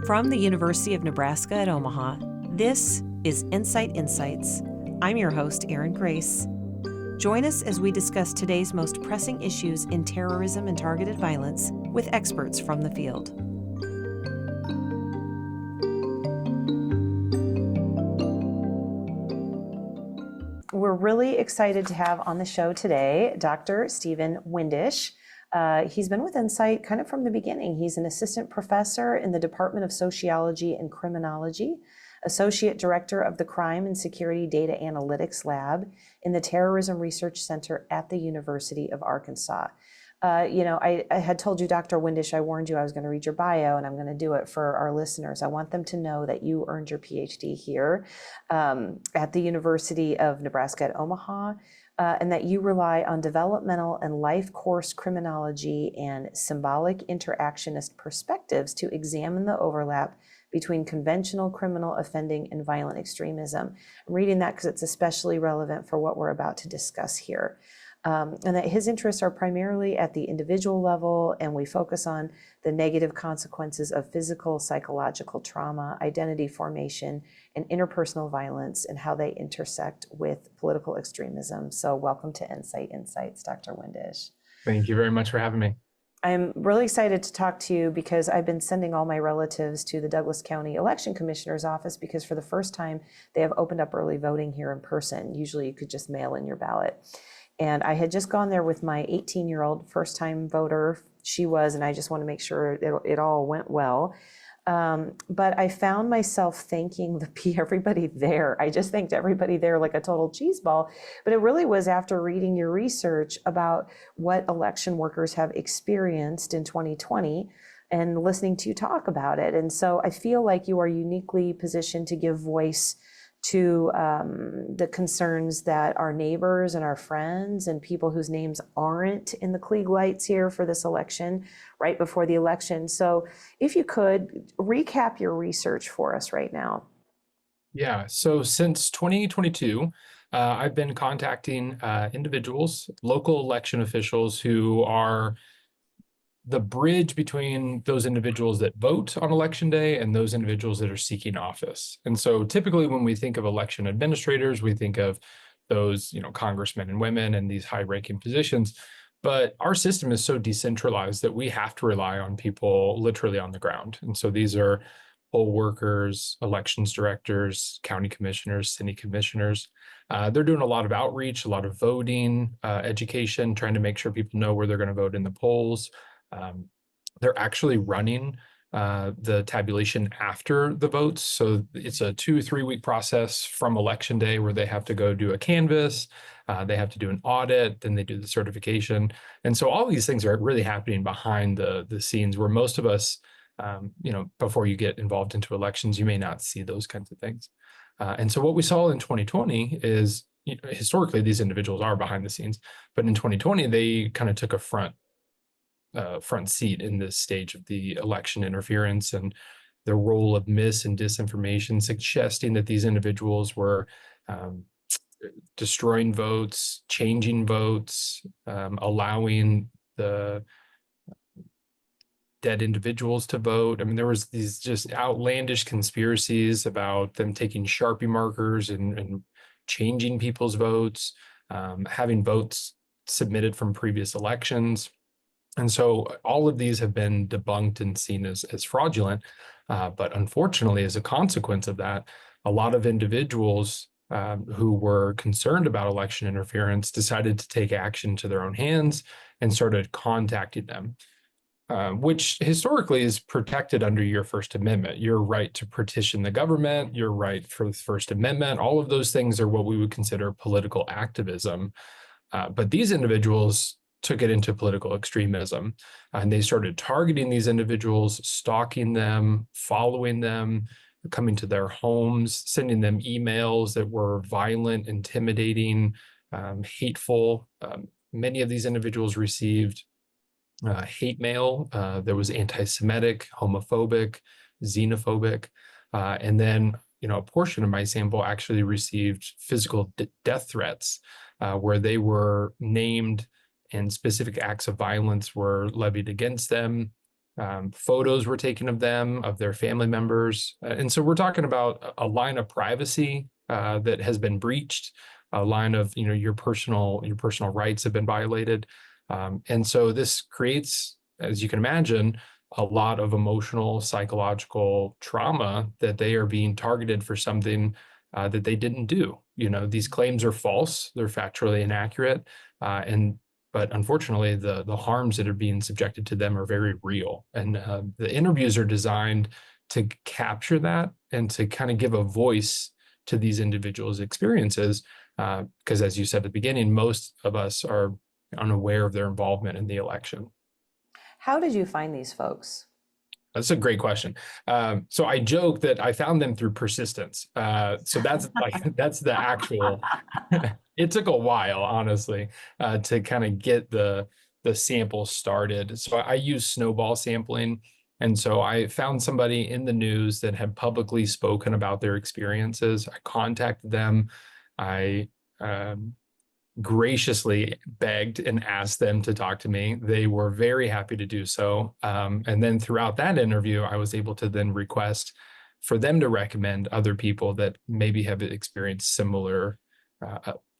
From the University of Nebraska at Omaha, this is NCITE Insights. I'm your host, Erin Grace. Join us as we discuss today's most pressing issues in terrorism and targeted violence with experts from the field. We're really excited to have on the show today Dr. Steven Windisch. He's been with NCITE kind of from the beginning. He's an assistant professor in the Department of Sociology and Criminology, associate director of the Crime and Security Data Analytics Lab in the Terrorism Research Center at the University of Arkansas. I had told you, Dr. Windisch, I warned you I was going to read your bio, and I'm going to do it for our listeners. I want them to know that you earned your Ph.D. here at the University of Nebraska at Omaha, and that you rely on developmental and life course criminology and symbolic interactionist perspectives to examine the overlap between conventional criminal offending and violent extremism. I'm reading that because it's especially relevant for what we're about to discuss here. And that his interests are primarily at the individual level, and we focus on the negative consequences of physical, psychological trauma, identity formation, and interpersonal violence, and how they intersect with political extremism. So welcome to NCITE Insights, Dr. Windisch. Thank you very much for having me. I'm really excited to talk to you because I've been sending all my relatives to the Douglas County Election Commissioner's office because for the first time, they have opened up early voting here in person. Usually you could just mail in your ballot. And I had just gone there with my 18-year-old first-time voter. She was, and I just want to make sure it all went well. But I found myself thanking everybody there. I just thanked everybody there like a total cheeseball. But it really was after reading your research about what election workers have experienced in 2020 and listening to you talk about it. And so I feel like you are uniquely positioned to give voice to the concerns that our neighbors and our friends and people whose names aren't in the Klieg lights here for this election, right before the election. So if you could recap your research for us right now. Yeah, so since 2022, I've been contacting individuals, local election officials who are the bridge between those individuals that vote on election day and those individuals that are seeking office. And so typically when we think of election administrators, we think of those, congressmen and women in these high-ranking positions. But our system is so decentralized that we have to rely on people literally on the ground. And so these are poll workers, elections directors, county commissioners, city commissioners. They're doing a lot of outreach, a lot of voting, education, trying to make sure people know where they're going to vote in the polls. They're actually running the tabulation after the votes. So it's a 2-3 week process from election day where they have to go do a canvass, they have to do an audit, then they do the certification. And so all these things are really happening behind the scenes where most of us, before you get involved into elections, you may not see those kinds of things. And so what we saw in 2020 is, historically, these individuals are behind the scenes, but in 2020, they kind of took a front seat in this stage of the election interference and the role of mis and disinformation, suggesting that these individuals were destroying votes, changing votes, allowing the dead individuals to vote. I mean, there was these just outlandish conspiracies about them taking Sharpie markers and changing people's votes, having votes submitted from previous elections. And so all of these have been debunked and seen as fraudulent. But unfortunately, as a consequence of that, a lot of individuals who were concerned about election interference decided to take action to their own hands and started contacting them, which historically is protected under your First Amendment. Your right to petition the government, your right for the First Amendment, all of those things are what we would consider political activism. But these individuals took it into political extremism, and they started targeting these individuals, stalking them, following them, coming to their homes, sending them emails that were violent, intimidating, hateful. Many of these individuals received hate mail that was anti-Semitic, homophobic, xenophobic, and then a portion of my sample actually received physical death threats where they were named and specific acts of violence were levied against them. Photos were taken of them, of their family members. And so we're talking about a line of privacy that has been breached, a line of, your personal rights have been violated. And so this creates, as you can imagine, a lot of emotional, psychological trauma that they are being targeted for something that they didn't do. These claims are false, they're factually inaccurate, but unfortunately, the harms that are being subjected to them are very real. And the interviews are designed to capture that and to kind of give a voice to these individuals' experiences. Because as you said at the beginning, most of us are unaware of their involvement in the election. How did you find these folks? That's a great question. So I joke that I found them through persistence. So that's that's the actual, it took a while, honestly, to kind of get the sample started. So I use snowball sampling. And so I found somebody in the news that had publicly spoken about their experiences. I contacted them. I graciously begged and asked them to talk to me. They were very happy to do so. And then throughout that interview, I was able to then request for them to recommend other people that maybe have experienced similar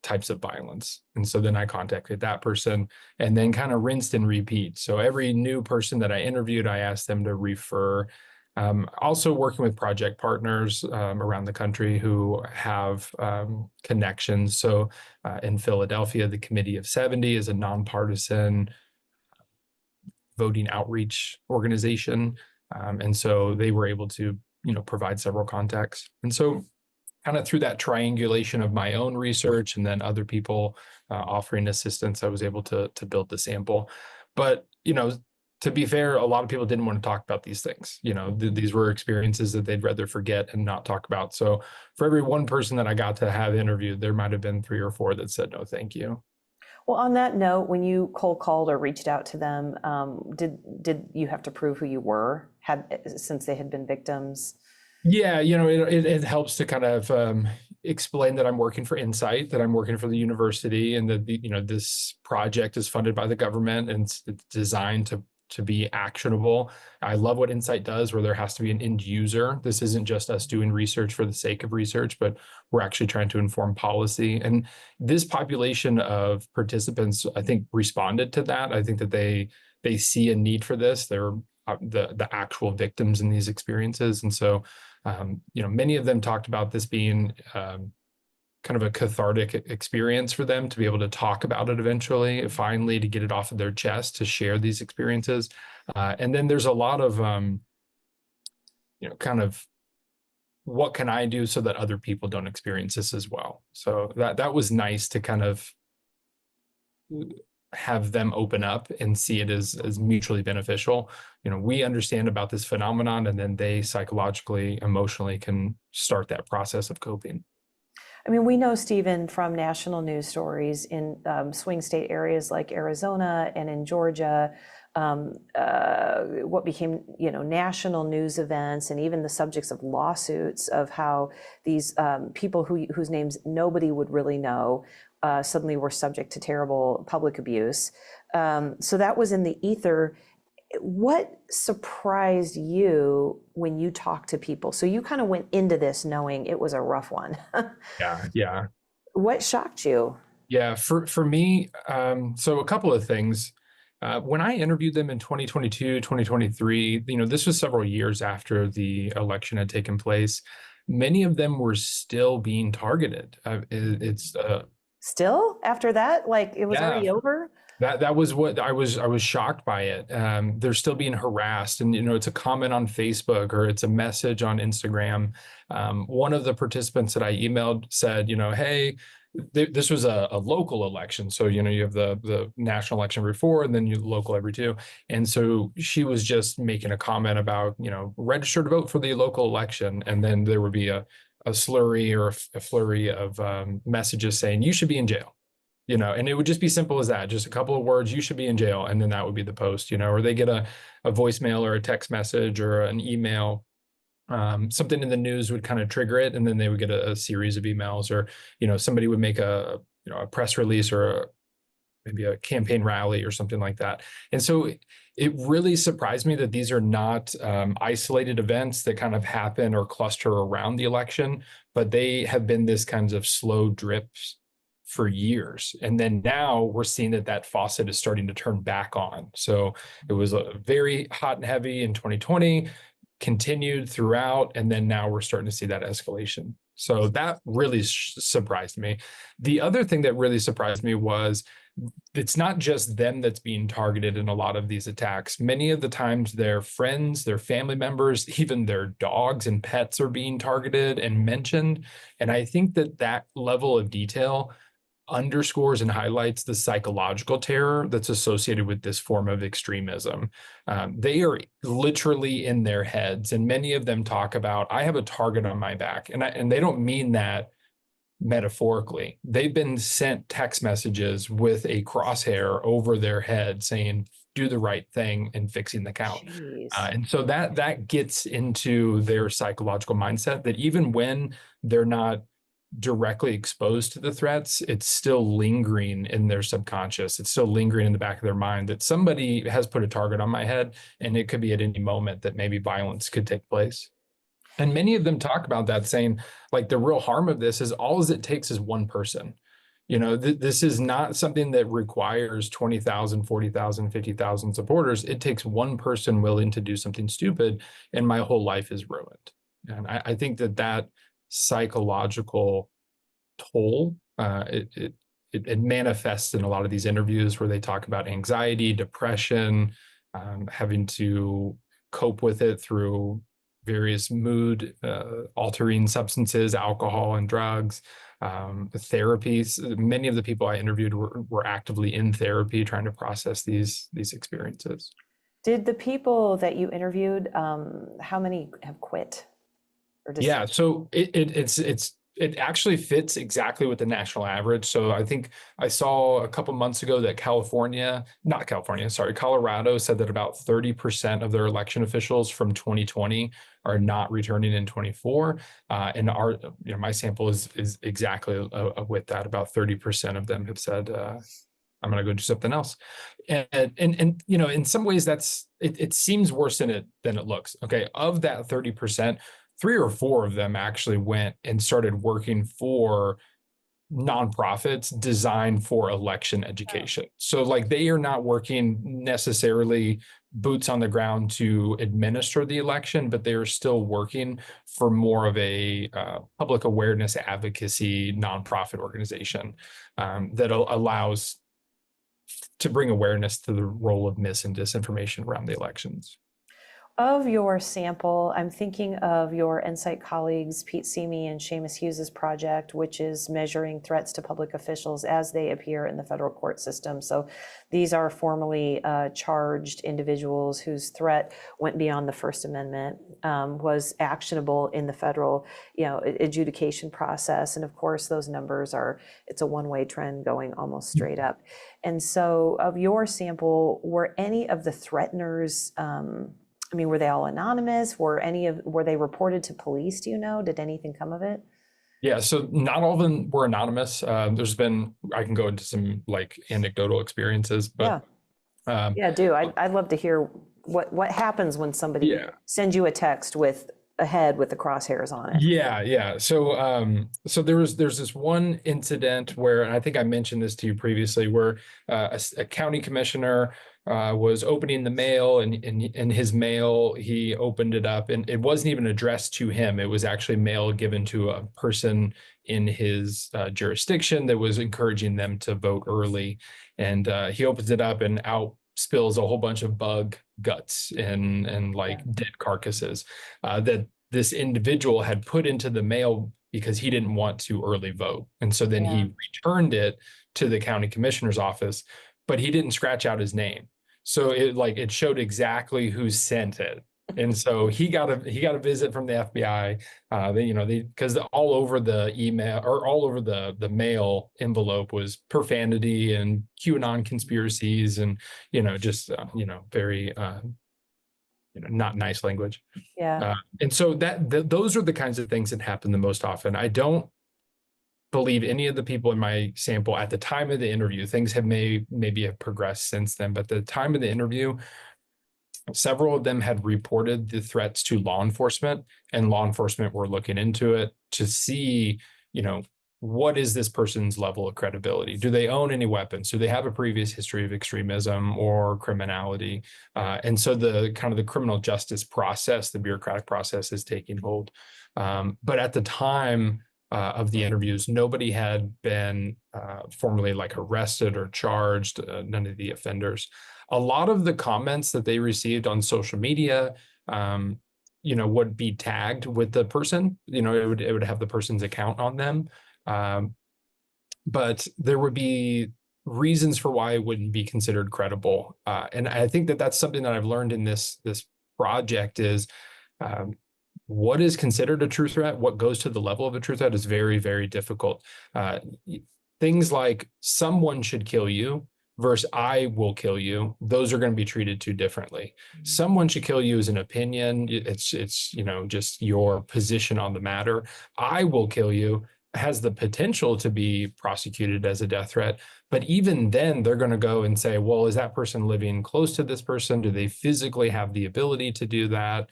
types of violence. And so then I contacted that person and then kind of rinsed and repeat. So every new person that I interviewed, I asked them to refer. Also working with project partners around the country who have connections. So in Philadelphia, the Committee of 70 is a nonpartisan voting outreach organization. And so they were able to, provide several contacts. And so kind of through that triangulation of my own research and then other people offering assistance, I was able to build the sample. But, to be fair, a lot of people didn't want to talk about these things. These were experiences that they'd rather forget and not talk about. So for every one person that I got to have interviewed, there might have been 3 or 4 that said, no, thank you. Well, on that note, when you cold called or reached out to them, did you have to prove who you were, since they had been victims? Yeah, it helps to kind of explain that I'm working for NCITE, that I'm working for the university, and that this project is funded by the government and it's designed to be actionable. I love what NCITE does, where there has to be an end user. This isn't just us doing research for the sake of research, but we're actually trying to inform policy. And this population of participants, I think, responded to that. I think that they see a need for this. They're the actual victims in these experiences. And so, many of them talked about this being kind of a cathartic experience for them to be able to talk about it eventually, finally, to get it off of their chest, to share these experiences. And then there's a lot of, kind of, what can I do so that other people don't experience this as well? So that was nice to kind of have them open up and see it as mutually beneficial. We understand about this phenomenon, and then they psychologically, emotionally can start that process of coping. I mean, we know, Steven, from national news stories in swing state areas like Arizona and in Georgia, what became, national news events and even the subjects of lawsuits of how these people whose names nobody would really know suddenly were subject to terrible public abuse. So that was in the ether. What surprised you when you talked to people? So you kind of went into this knowing it was a rough one. Yeah. What shocked you? Yeah, for me, so a couple of things. When I interviewed them in 2022, 2023, this was several years after the election had taken place. Many of them were still being targeted. It's Still after that, like it was already over? That was what I was shocked by it. They're still being harassed, and it's a comment on Facebook or it's a message on Instagram. One of the participants that I emailed said, hey, this was a local election, so you have the national election every 4, and then you local every 2, and so she was just making a comment about register to vote for the local election, and then there would be a slurry or a flurry of messages saying you should be in jail. And it would just be simple as that, just a couple of words, you should be in jail. And then that would be the post, or they get a voicemail or a text message or an email. Something in the news would kind of trigger it. And then they would get a series of emails, or, somebody would make a press release or maybe a campaign rally or something like that. And so it really surprised me that these are not isolated events that kind of happen or cluster around the election, but they have been this kinds of slow drips for years. And then now we're seeing that faucet is starting to turn back on. So it was a very hot and heavy in 2020, continued throughout, and then now we're starting to see that escalation. So that really surprised me. The other thing that really surprised me was it's not just them that's being targeted in a lot of these attacks. Many of the times their friends, their family members, even their dogs and pets are being targeted and mentioned. And I think that level of detail underscores and highlights the psychological terror that's associated with this form of extremism. They are literally in their heads, and many of them talk about, I have a target on my back. And they don't mean that metaphorically. They've been sent text messages with a crosshair over their head saying, do the right thing and fixing the count. And so that gets into their psychological mindset, that even when they're not directly exposed to the threats, it's still lingering in their subconscious. It's still lingering in the back of their mind that somebody has put a target on my head, and it could be at any moment that maybe violence could take place. And many of them talk about that, saying like the real harm of this is all it takes is one person. You know, this is not something that requires 20,000, 40,000, 50,000 supporters. It takes one person willing to do something stupid, and my whole life is ruined. And I think that psychological toll, it manifests in a lot of these interviews where they talk about anxiety, depression, having to cope with it through various mood altering substances, alcohol and drugs, therapies. Many of the people I interviewed were actively in therapy trying to process these experiences. Did the people that you interviewed, how many have quit? Yeah, so it actually fits exactly with the national average. So I think I saw a couple months ago that Colorado said that about 30% of their election officials from 2020 are not returning in 24. And my sample is exactly with that. About 30% of them have said, I'm going to go do something else. And in some ways it seems worse than it looks. Okay, of that 30%, 3 or 4 of them actually went and started working for nonprofits designed for election education. So like they are not working necessarily boots on the ground to administer the election, but they are still working for more of a public awareness advocacy nonprofit organization that allows to bring awareness to the role of mis and disinformation around the elections. Of your sample, I'm thinking of your NCITE colleagues, Pete Simi and Seamus Hughes's project, which is measuring threats to public officials as they appear in the federal court system. So these are formally charged individuals whose threat went beyond the First Amendment, was actionable in the federal, adjudication process. And of course, those numbers it's a one-way trend going almost straight up. And so of your sample, were any of the threateners, were they all anonymous? Were they reported to police? Do you know? Did anything come of it? Yeah, so not all of them were anonymous. I can go into some like anecdotal experiences, but I'd love to hear what happens when somebody sends you a text with a head with the crosshairs on it. Yeah. So there's this one incident where, and I think I mentioned this to you previously, where a county commissioner was opening the mail, and in his mail, he opened it up, and it wasn't even addressed to him. It was actually mail given to a person in his jurisdiction that was encouraging them to vote early. And he opens it up, and out spills a whole bunch of bug guts and dead carcasses that this individual had put into the mail because he didn't want to early vote. And so then he returned it to the county commissioner's office, but he didn't scratch out his name. So it showed exactly who sent it. And so he got a visit from the FBI. Because all over the email, or all over the mail envelope, was profanity and QAnon conspiracies, and very not nice language. Yeah. And so those are the kinds of things that happen the most often. I don't believe any of the people in my sample at the time of the interview. Things have maybe have progressed since then, but at the time of the interview, several of them had reported the threats to law enforcement, and law enforcement were looking into it to see, what is this person's level of credibility? Do they own any weapons? Do they have a previous history of extremism or criminality? And so the kind of the criminal justice process, the bureaucratic process, is taking hold. But at the time of the interviews, nobody had been formally like arrested or charged, none of the offenders. A lot of the comments that they received on social media, would be tagged with the person. It would have the person's account on them. But there would be reasons for why it wouldn't be considered credible. And I think that that's something that I've learned in this project is what is considered a true threat, what goes to the level of a true threat is very, very difficult. Things like someone should kill you versus I will kill you, those are going to be treated too differently. Someone should kill you is an opinion. It's just your position on the matter. I will kill you has the potential to be prosecuted as a death threat. But even then, they're going to go and say, well, is that person living close to this person? Do they physically have the ability to do that?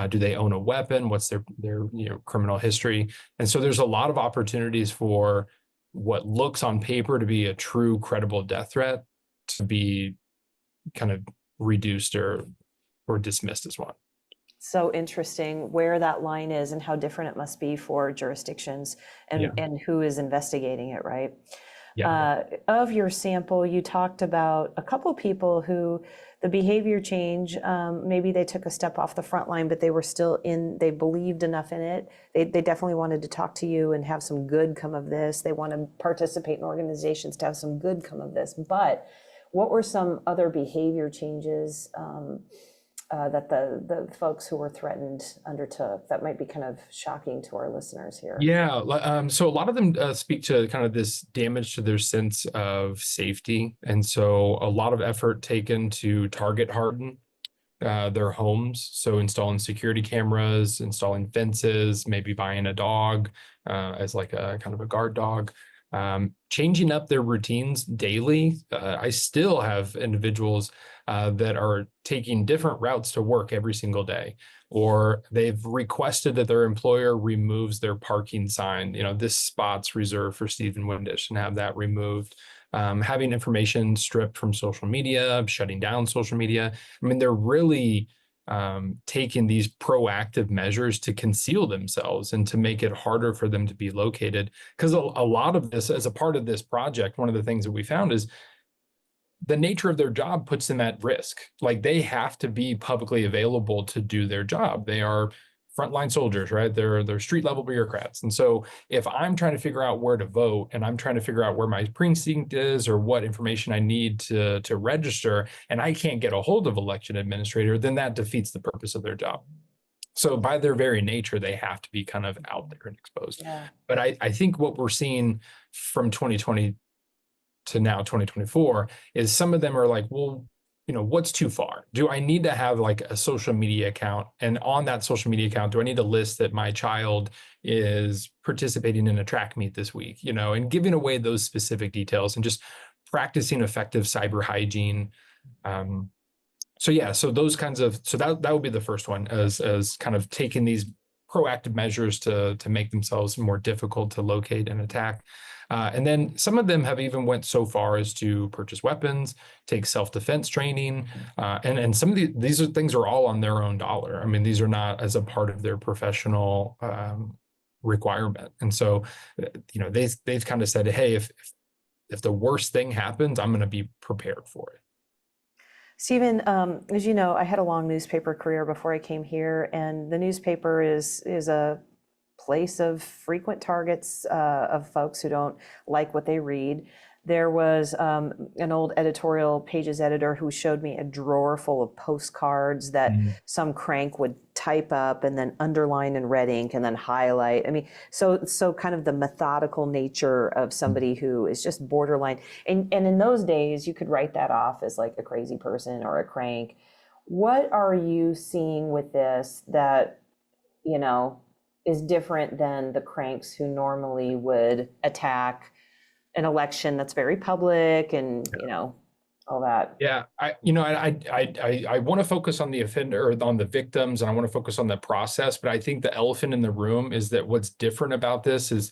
Do they own a weapon? What's their criminal history? And so there's a lot of opportunities for what looks on paper to be a true credible death threat to be kind of reduced or dismissed as one. So interesting where that line is and how different it must be for jurisdictions and who is investigating it, right? Yeah. Of your sample, you talked about a couple people who the behavior change, maybe they took a step off the front line, but they were still they believed enough in it. They definitely wanted to talk to you and have some good come of this. They want to participate in organizations to have some good come of this. But what were some other behavior changes that the folks who were threatened undertook that might be kind of shocking to our listeners here? Yeah, so a lot of them speak to kind of this damage to their sense of safety. And so a lot of effort taken to target harden their homes. So installing security cameras, installing fences, maybe buying a dog as like a kind of a guard dog. Changing up their routines daily. I still have individuals that are taking different routes to work every single day, or they've requested that their employer removes their parking sign. This spot's reserved for Steven Windisch, and have that removed. Having information stripped from social media, shutting down social media. I mean, they're really taking these proactive measures to conceal themselves and to make it harder for them to be located. Because a lot of this, as a part of this project, one of the things that we found is the nature of their job puts them at risk. Like, they have to be publicly available to do their job. They are frontline soldiers, right? They're street level bureaucrats. And so if I'm trying to figure out where to vote, and I'm trying to figure out where my precinct is or what information I need to register, and I can't get a hold of election administrator, then that defeats the purpose of their job. So by their very nature, they have to be kind of out there and exposed. Yeah. But I think what we're seeing from 2020 to now 2024 is some of them are like, well, what's too far? Do I need to have like a social media account? And on that social media account, do I need to list that my child is participating in a track meet this week? And giving away those specific details and just practicing effective cyber hygiene. So those kinds of, that would be the first one, as kind of taking these proactive measures to make themselves more difficult to locate and attack. And then some of them have even went so far as to purchase weapons, take self-defense training, and some of these things are all on their own dollar. I mean, these are not as a part of their professional requirement. And so, they've kind of said, hey, if the worst thing happens, I'm going to be prepared for it. Steven, as you know, I had a long newspaper career before I came here, and the newspaper is a place of frequent targets of folks who don't like what they read. There was an old editorial pages editor who showed me a drawer full of postcards that some crank would type up and then underline in red ink and then highlight. I mean, so kind of the methodical nature of somebody who is just borderline. And in those days, you could write that off as like a crazy person or a crank. What are you seeing with this that, is different than the cranks who normally would attack an election that's very public and, all that. Yeah, I want to focus on the offender or on the victims, and I want to focus on the process. But I think the elephant in the room is that what's different about this is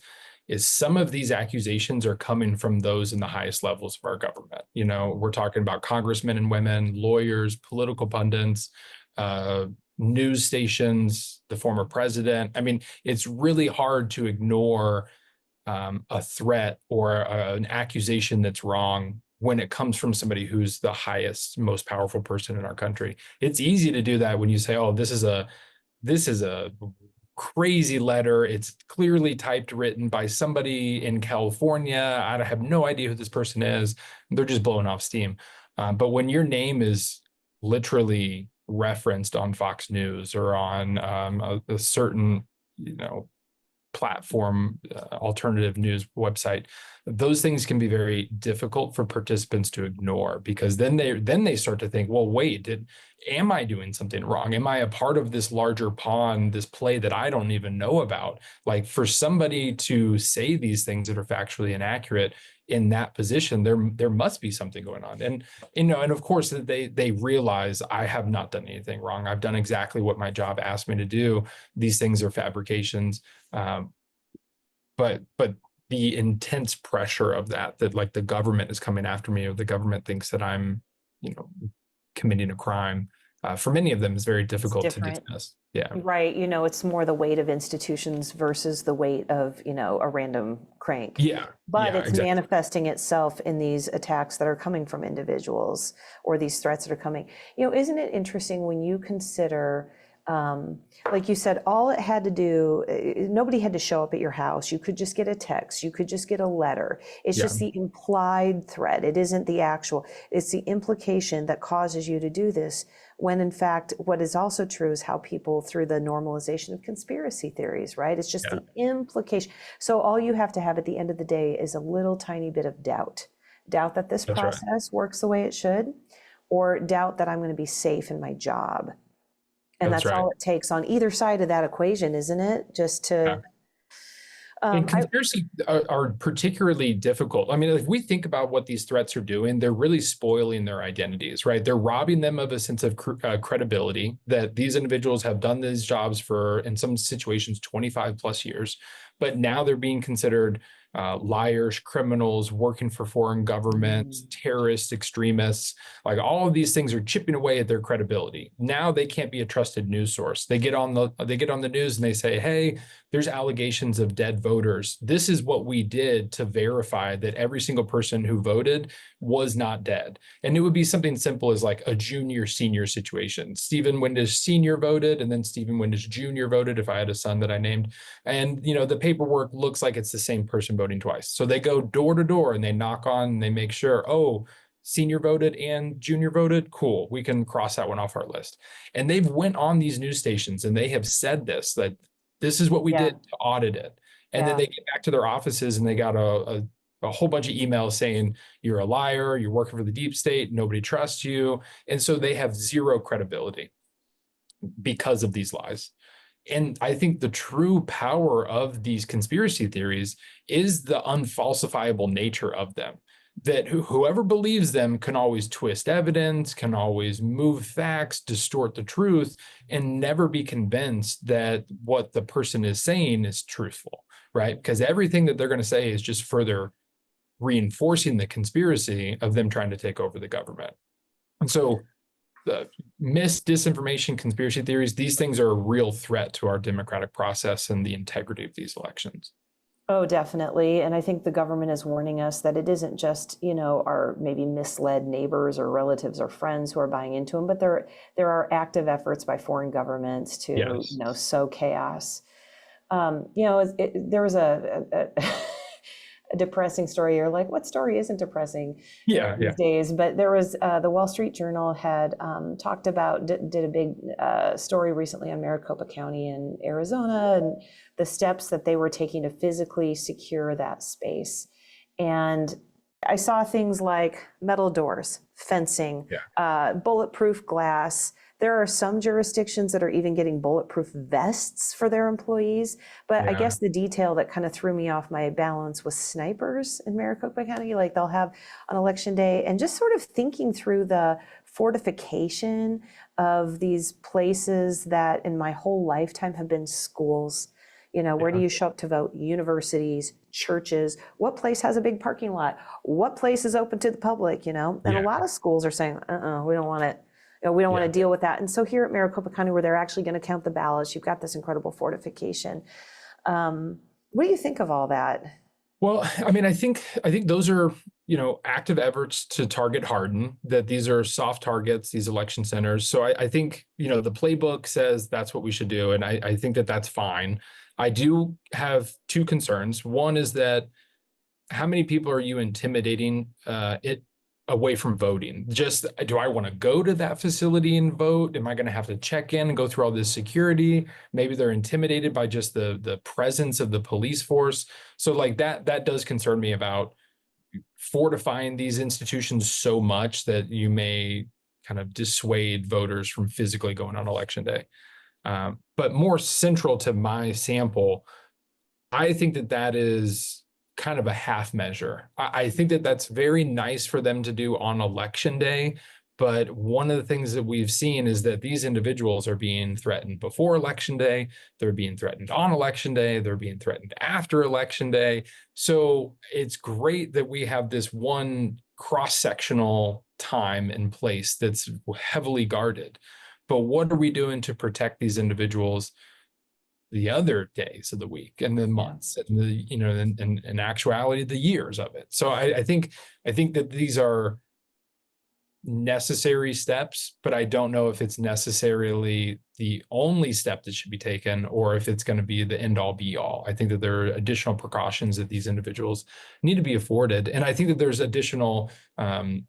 some of these accusations are coming from those in the highest levels of our government. We're talking about congressmen and women, lawyers, political pundits, news stations, the former president. I mean, it's really hard to ignore a threat or an accusation that's wrong when it comes from somebody who's the highest, most powerful person in our country. It's easy to do that when you say, "Oh, this is a crazy letter. It's clearly typed, written by somebody in California. I have no idea who this person is. They're just blowing off steam." But when your name is literally referenced on Fox News or on a certain, platform, alternative news website, those things can be very difficult for participants to ignore, because then they start to think, well, wait, am I doing something wrong? Am I a part of this larger pawn, this play that I don't even know about? Like, for somebody to say these things that are factually inaccurate in that position, there must be something going on. And and of course they realize I have not done anything wrong. I've done exactly what my job asked me to do. These things are fabrications. But the intense pressure of that like the government is coming after me, or the government thinks that I'm, committing a crime, for many of them is very difficult to dismiss. Yeah. Right. It's more the weight of institutions versus the weight of, a random crank. Yeah. But yeah, it's exactly. manifesting itself in these attacks that are coming from individuals, or these threats that are coming. Isn't it interesting when you consider, like you said, all it had to do, nobody had to show up at your house. You could just get a text. You could just get a letter. It's Yeah. just the implied threat. It isn't the actual. It's the implication that causes you to do this. When in fact, what is also true is how people, through the normalization of conspiracy theories, right? It's just the implication. So all you have to have at the end of the day is a little tiny bit of doubt that this That's right. process works the way it should, or doubt that I'm going to be safe in my job. And That's that's right. all it takes on either side of that equation, isn't it? Just Yeah. to, And conspiracy are particularly difficult. I mean, if we think about what these threats are doing, they're really spoiling their identities, right? They're robbing them of a sense of credibility, that these individuals have done these jobs for, in some situations, 25 plus years, but now they're being considered liars, criminals, working for foreign governments, terrorists, extremists. Like, all of these things are chipping away at their credibility. Now they can't be a trusted news source. They get on the news and they say, "Hey, there's allegations of dead voters. This is what we did to verify that every single person who voted was not dead." And it would be something simple as like a junior senior situation. Steven Windisch Sr. voted, and then Steven Windisch Jr. voted if I had a son that I named. And the paperwork looks like it's the same person voting twice. So they go door to door and they knock on and they make sure, oh, senior voted and junior voted. Cool. We can cross that one off our list. And they've went on these news stations and they have said that this is what we did to audit it. And then they get back to their offices and they got a whole bunch of emails saying, "You're a liar, you're working for the deep state, nobody trusts you." And so they have zero credibility because of these lies. And I think the true power of these conspiracy theories is the unfalsifiable nature of them. That whoever believes them can always twist evidence, can always move facts, distort the truth, and never be convinced that what the person is saying is truthful, right? Because everything that they're going to say is just further reinforcing the conspiracy of them trying to take over the government. And so the disinformation, conspiracy theories, these things are a real threat to our democratic process and the integrity of these elections. Oh, definitely. And I think the government is warning us that it isn't just, our maybe misled neighbors or relatives or friends who are buying into them, but there are active efforts by foreign governments to, Yes. sow chaos. There was a depressing story. You're like, what story isn't depressing these days? But there was the Wall Street Journal had talked about, did a big story recently on Maricopa County in Arizona and the steps that they were taking to physically secure that space. And I saw things like metal doors, fencing, bulletproof glass, There are some jurisdictions that are even getting bulletproof vests for their employees. But I Yeah. guess the detail that kind of threw me off my balance was snipers in Maricopa County. Like they'll have on election day, and just sort of thinking through the fortification of these places that in my whole lifetime have been schools. Where do Yeah. you show up to vote? Universities, churches. What place has a big parking lot? What place is open to the public? And a Yeah. lot of schools are saying, we don't want it. We don't want Yeah. to deal with that. And so here at Maricopa County, where they're actually going to count the ballots, you've got this incredible fortification. What do you think of all that? Well, I mean, I think those are, active efforts to target harden, that these are soft targets, these election centers. So I think, the playbook says that's what we should do. And I think that that's fine. I do have two concerns. One is that how many people are you intimidating it away from voting? Just, do I want to go to that facility and vote? Am I going to have to check in and go through all this security? Maybe they're intimidated by just the presence of the police force. So like that does concern me about fortifying these institutions so much that you may kind of dissuade voters from physically going on election day. But more central to my sample, I think that is kind of a half measure. I think that that's very nice for them to do on election day. But one of the things that we've seen is that these individuals are being threatened before election day. They're being threatened on election day. They're being threatened after election day. So it's great that we have this one cross-sectional time in place that's heavily guarded. But what are we doing to protect these individuals the other days of the week and the months and the, in actuality, the years of it? So I think that these are necessary steps, but I don't know if it's necessarily the only step that should be taken or if it's going to be the end all be all. I think that there are additional precautions that these individuals need to be afforded. And I think that there's additional kind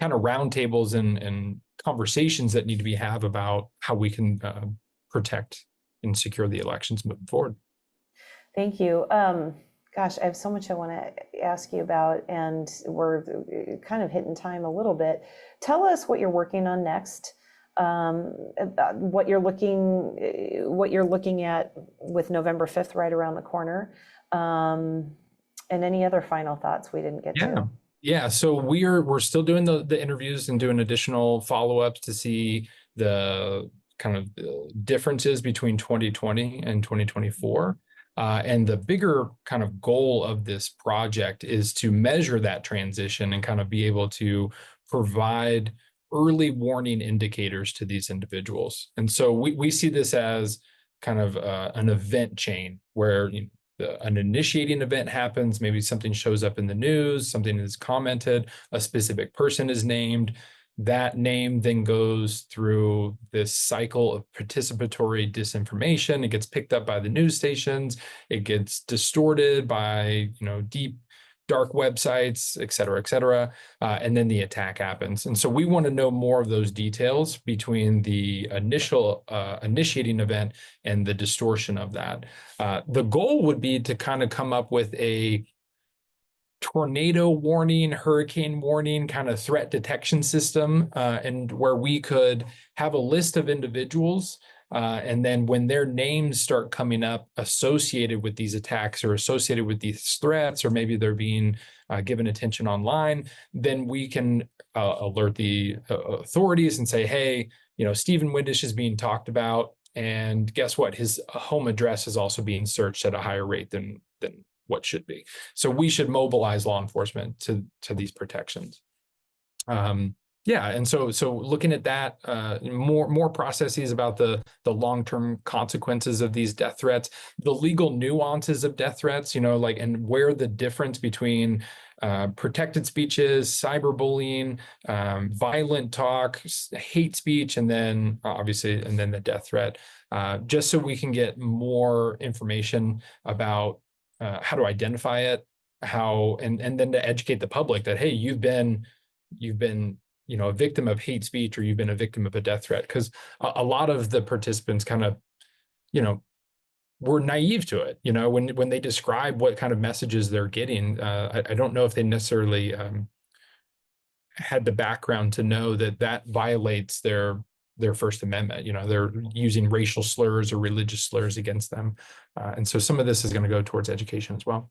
of roundtables and conversations that need to be had about how we can protect and secure the elections moving forward. Thank you. Gosh, I have so much I want to ask you about, and we're kind of hitting time a little bit. Tell us what you're working on next, what you're looking at with November 5th right around the corner, and any other final thoughts we didn't get to. Yeah. So we're still doing the interviews and doing additional follow-ups to see the kind of differences between 2020 and 2024. And the bigger kind of goal of this project is to measure that transition and kind of be able to provide early warning indicators to these individuals. And so we see this as kind of an event chain where an initiating event happens, maybe something shows up in the news, something is commented, a specific person is named. That name then goes through this cycle of participatory disinformation. It gets picked up by the news stations. It gets distorted by, deep, dark websites, et cetera, and then the attack happens. And so we want to know more of those details between the initial initiating event and the distortion of that. The goal would be to kind of come up with a tornado warning, hurricane warning kind of threat detection system, and where we could have a list of individuals, and then when their names start coming up associated with these attacks or associated with these threats, or maybe they're being given attention online, then we can alert the authorities and say, hey, Steven Windisch is being talked about, and guess what? His home address is also being searched at a higher rate than what should be. So we should mobilize law enforcement to these protections. And so looking at that, more processes about the long-term consequences of these death threats, the legal nuances of death threats, and where the difference between protected speech is, cyberbullying, violent talk, hate speech, and then the death threat, just so we can get more information about how to identify it, and then to educate the public that, hey, you've been a victim of hate speech, or you've been a victim of a death threat. Because a lot of the participants kind of, were naive to it. When they describe what kind of messages they're getting, I don't know if they necessarily had the background to know that violates their their First Amendment. They're using racial slurs or religious slurs against them. And so some of this is going to go towards education as well.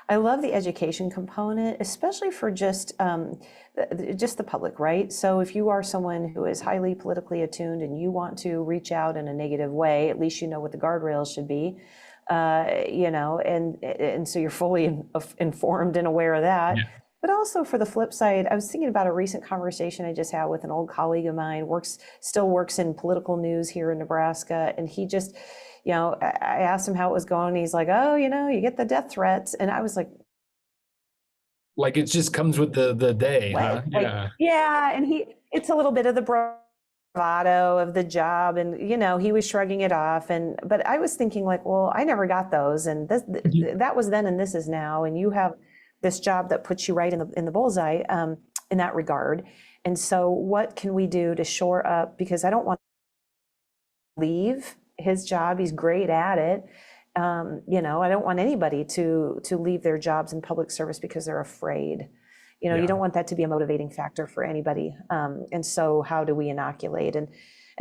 I love the education component, especially for just the public, right? So if you are someone who is highly politically attuned and you want to reach out in a negative way, at least you know what the guardrails should be, and so you're fully informed and aware of that. Yeah. But also for the flip side, I was thinking about a recent conversation I just had with an old colleague of mine, still works in political news here in Nebraska, and he just, I asked him how it was going, and he's like, oh, you get the death threats. And I was like it just comes with the day, huh? Yeah. And it's a little bit of the bravado of the job. And, he was shrugging it off. But I was thinking well, I never got those. And that was then, and this is now. And you have this job that puts you right in the bullseye in that regard. And so what can we do to shore up, because I don't want to leave his job. He's great at it. I don't want anybody to leave their jobs in public service because they're afraid. You don't want that to be a motivating factor for anybody. And so how do we inoculate? And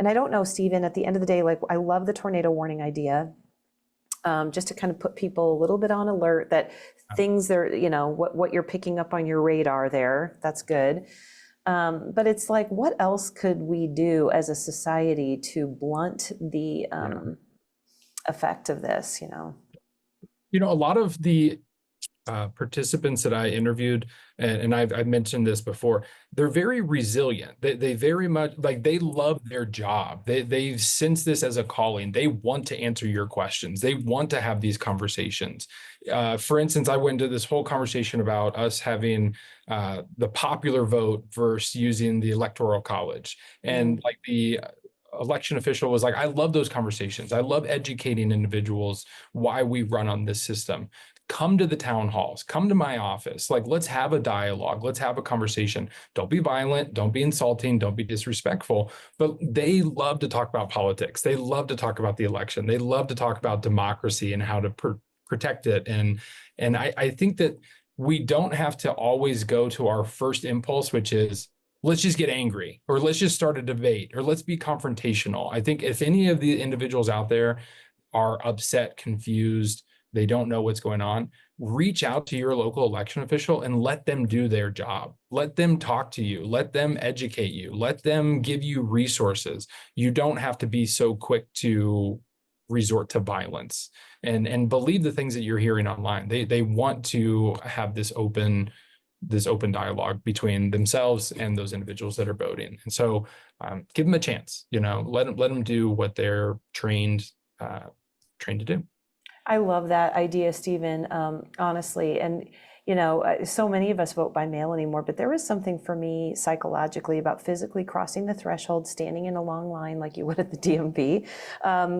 I don't know, Steven, at the end of the day, I love the tornado warning idea, just to kind of put people a little bit on alert that things there, what you're picking up on your radar there, that's good. But it's what else could we do as a society to blunt the effect of this, A lot of the participants that I interviewed, and I've mentioned this before, they're very resilient. They very much they love their job. They sense this as a calling. They want to answer your questions. They want to have these conversations. For instance, I went into this whole conversation about us having the popular vote versus using the electoral college, and the election official was like, I love those conversations. I love educating individuals why we run on this system. Come to the town halls, come to my office. Let's have a dialogue. Let's have a conversation. Don't be violent. Don't be insulting. Don't be disrespectful. But they love to talk about politics. They love to talk about the election. They love to talk about democracy and how to protect it. And I think that we don't have to always go to our first impulse, which is, let's just get angry, or let's just start a debate, or let's be confrontational. I think if any of the individuals out there are upset, confused, they don't know what's going on, reach out to your local election official and let them do their job. Let them talk to you. Let them educate you. Let them give you resources. You don't have to be so quick to resort to violence and believe the things that you're hearing online. They want to have this open dialogue between themselves and those individuals that are voting. And so give them a chance, let them do what they're trained to do. I love that idea, Steven, honestly. And, so many of us vote by mail anymore, but there was something for me psychologically about physically crossing the threshold, standing in a long line like you would at the DMV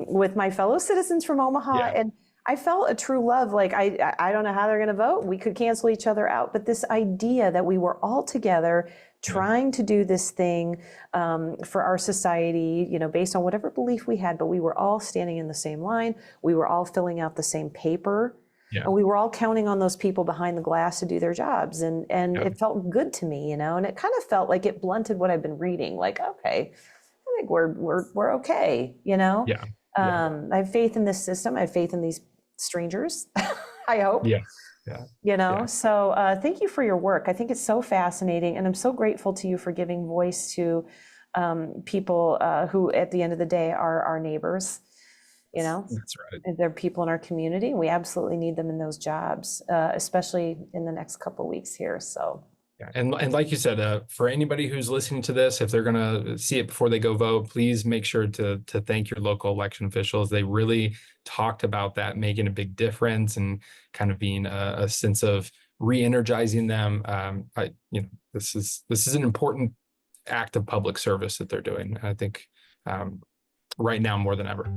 with my fellow citizens from Omaha. Yeah. And I felt a true love. I don't know how they're going to vote. We could cancel each other out. But this idea that we were all together trying to do this thing for our society, based on whatever belief we had, but we were all standing in the same line. We were all filling out the same paper. Yeah. And we were all counting on those people behind the glass to do their jobs. And it felt good to me, and it kind of felt like it blunted what I've been reading. Okay, I think we're okay, Yeah. I have faith in this system. I have faith in these strangers, I hope. Yeah. So thank you for your work. I think it's so fascinating, and I'm so grateful to you for giving voice to people who at the end of the day are our neighbors. That's right. They're people in our community. We absolutely need them in those jobs, especially in the next couple of weeks here. So. Yeah, and like you said, for anybody who's listening to this, if they're going to see it before they go vote, please make sure to thank your local election officials. They really talked about that making a big difference and kind of being a sense of re-energizing them. This is an important act of public service that they're doing. I think right now more than ever.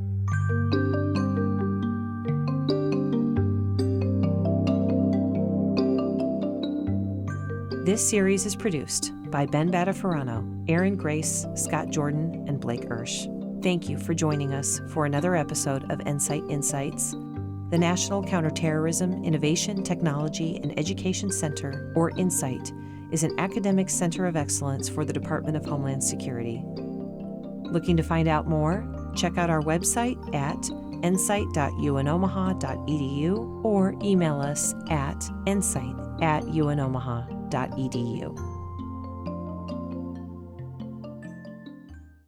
This series is produced by Ben Badafarano, Erin Grace, Scott Jordan, and Blake Ersch. Thank you for joining us for another episode of NCITE Insights. The National Counterterrorism, Innovation, Technology, and Education Center, or NCITE, is an academic center of excellence for the Department of Homeland Security. Looking to find out more? Check out our website at ncite.unomaha.edu or email us at ncite@unomaha.edu.